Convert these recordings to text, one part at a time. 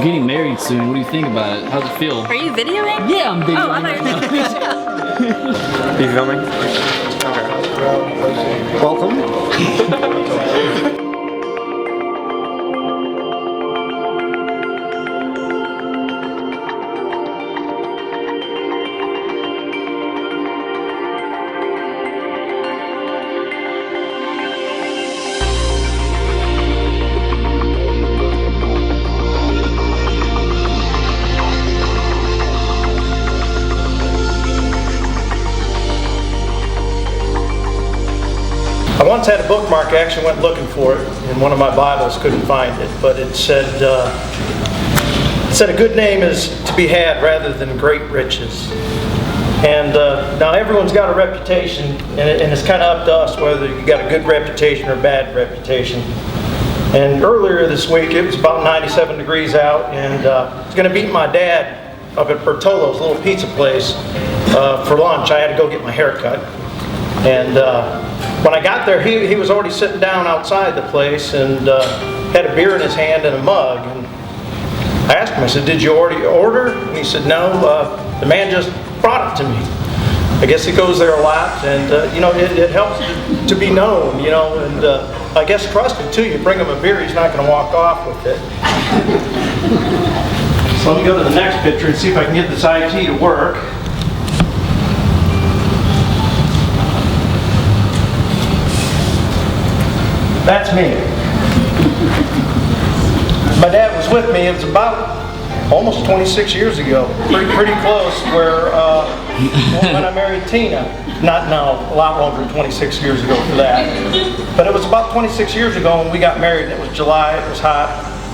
You're getting married soon. What do you think about it? How's it feel? Are you videoing? Yeah, I'm videoing. Oh, I thought you were Are you filming? Okay. Welcome. I once had a bookmark. I actually went looking for it in one of my Bibles, couldn't find it, but it said a good name is to be had rather than great riches. And now everyone's got a reputation, and it's kind of up to us whether you got a good reputation or a bad reputation. And earlier this week, it was about 97 degrees out, and I was going to meet my dad up at Bertolo's, little pizza place, for lunch. I had to go get my hair cut. And when I got there, he was already sitting down outside the place and had a beer in his hand and a mug. And I asked him, I said, "Did you already order?" And he said, "No, the man just brought it to me." I guess he goes there a lot, and it helps to be known, and I guess trusted too. You bring him a beer, he's not going to walk off with it. So let me go to the next picture and see if I can get this IT to work. That's me. My dad was with me. It was about almost 26 years ago. Pretty close where when I married Tina. Not now, a lot longer than 26 years ago for that. But it was about 26 years ago when we got married. It was July. It was hot.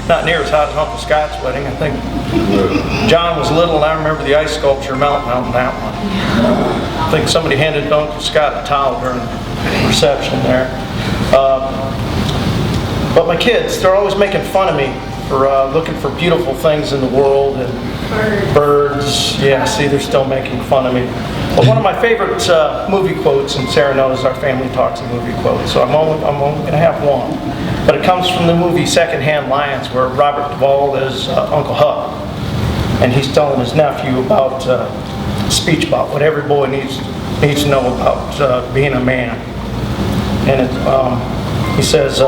Not near as hot as Uncle Scott's wedding. I think John was little, and I remember the ice sculpture melting out on that one. I think somebody handed Uncle Scott a towel during the reception there. But my kids, they're always making fun of me for looking for beautiful things in the world and birds. Yeah, see, they're still making fun of me. But one of my favorite movie quotes, and Sara knows our family talks in movie quotes, so I'm only going to have one. But it comes from the movie Secondhand Lions, where Robert Duvall is Uncle Huck. And he's telling his nephew about speech about what every boy needs to know about being a man. And he says,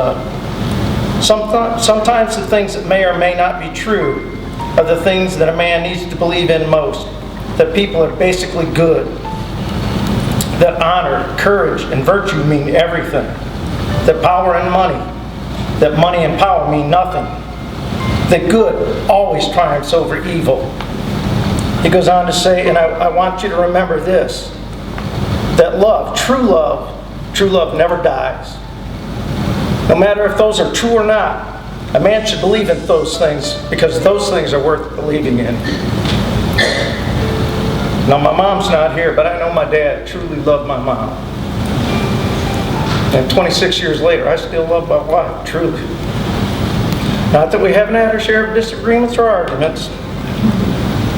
sometimes the things that may or may not be true are the things that a man needs to believe in most. That people are basically good. That honor, courage, and virtue mean everything. That power and money, that money and power mean nothing. That good always triumphs over evil. He goes on to say, and I want you to remember this, that love, true love never dies. No matter if those are true or not, a man should believe in those things because those things are worth believing in. Now my mom's not here, but I know my dad truly loved my mom. And 26 years later, I still love my wife, truly. Not that we haven't had our share of disagreements or arguments.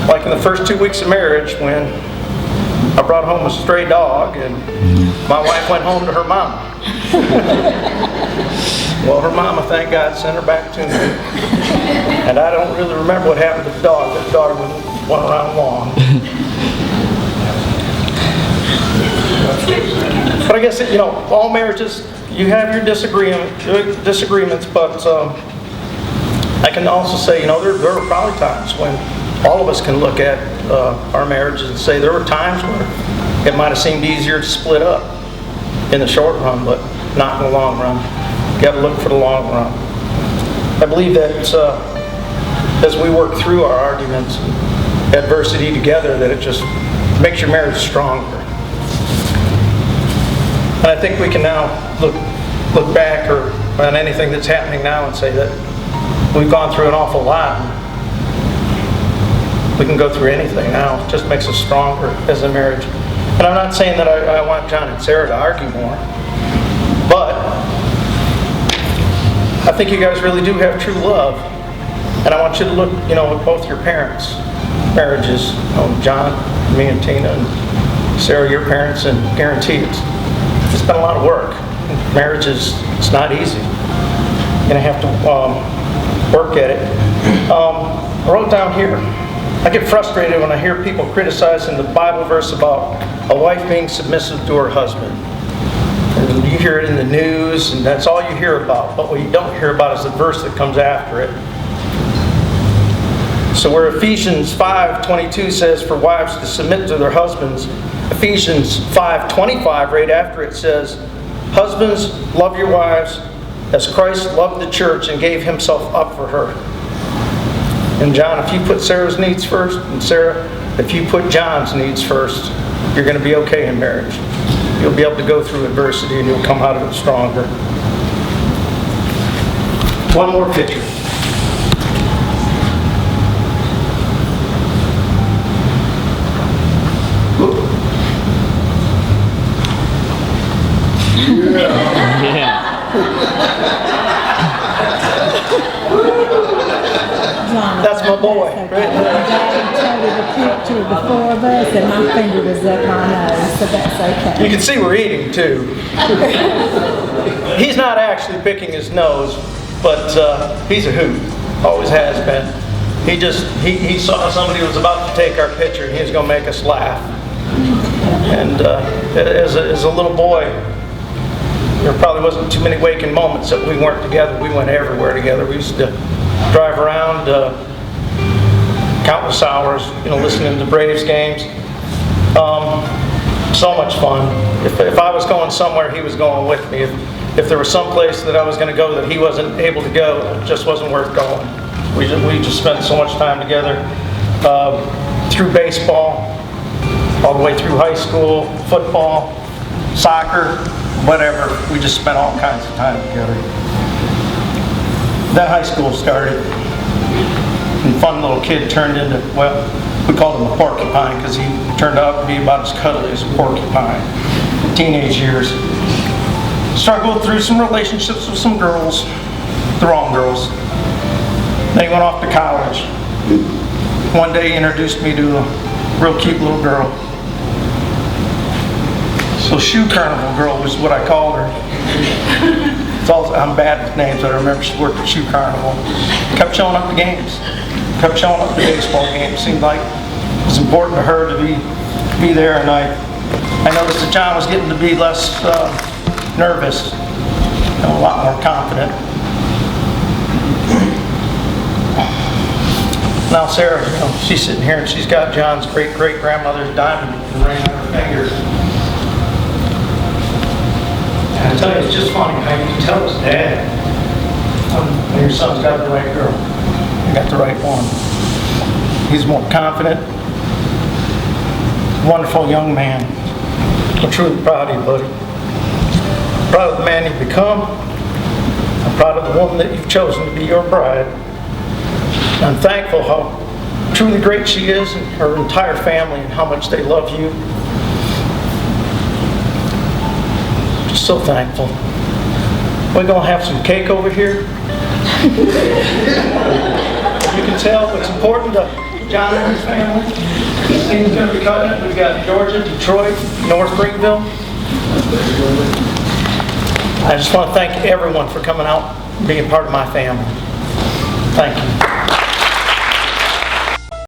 Like in the first 2 weeks of marriage when I brought home a stray dog and my wife went home to her mama. Well, her mama, thank God, sent her back to me. And I don't really remember what happened to the dog. That dog went around long. But I guess, all marriages, you have your disagreements, but I can also say, there are probably times when all of us can look at our marriages and say there were times where it might have seemed easier to split up in the short run, but not in the long run. You got to look for the long run. I believe that as we work through our arguments and adversity together, that it just makes your marriage stronger. And I think we can now look back on anything that's happening now and say that we've gone through an awful lot. We can go through anything now. It just makes us stronger as a marriage. And I'm not saying that I want John and Sara to argue more, but I think you guys really do have true love. And I want you to look, at both your parents' marriages. John, me and Tina, and Sara, your parents, and guarantee it's been a lot of work. Marriage it's not easy. You're going to have to work at it. I wrote down here, I get frustrated when I hear people criticizing the Bible verse about a wife being submissive to her husband. And you hear it in the news, and that's all you hear about. But what you don't hear about is the verse that comes after it. So where Ephesians 5:22 says for wives to submit to their husbands, Ephesians 5:25 right after it says, husbands, love your wives as Christ loved the church and gave himself up for her. And John, if you put Sarah's needs first, and Sarah, if you put John's needs first, you're going to be okay in marriage. You'll be able to go through adversity and you'll come out of it stronger. One more picture. Yeah. That's my boy. Daddy showed me the picture of the four of us, and my finger was up my nose, so that's okay. You can see we're eating too. He's not actually picking his nose, but he's a hoot. Always has been. He saw somebody who was about to take our picture, and he was going to make us laugh. And as a little boy, there probably wasn't too many waking moments that we weren't together. We went everywhere together. We used to drive around countless hours, listening to Braves games. So much fun. If I was going somewhere, he was going with me. If there was some place that I was going to go that he wasn't able to go, it just wasn't worth going. We just spent so much time together through baseball, all the way through high school, football, soccer, whatever. We just spent all kinds of time together. Then high school started. And fun little kid turned into, well, we called him a porcupine because he turned out to be about as cuddly as a porcupine. Teenage years. Struggled through some relationships with some girls, the wrong girls. Then he went off to college. One day he introduced me to a real cute little girl. So Shoe Carnival Girl was what I called her. I'm bad with names, but I remember she worked at Shoe Carnival. Kept showing up to games. Kept showing up to baseball games. Seemed like it was important to her to be there, and I noticed that John was getting to be less nervous, a lot more confident. Now Sarah, she's sitting here and she's got John's great-great-grandmother's diamond ring on her finger. And I tell you, it's just funny how you can tell his dad when your son's got the right girl. You got the right one. He's more confident, wonderful young man. I'm truly proud of you, buddy. Proud of the man you've become. I'm proud of the woman that you've chosen to be your bride. I'm thankful how truly great she is and her entire family and how much they love you. Just so thankful. We're going to have some cake over here. You can tell what's important to John and his family. He's going to be cutting it. We've got Georgia, Detroit, North Greenville. I just want to thank everyone for coming out and being part of my family. Thank you.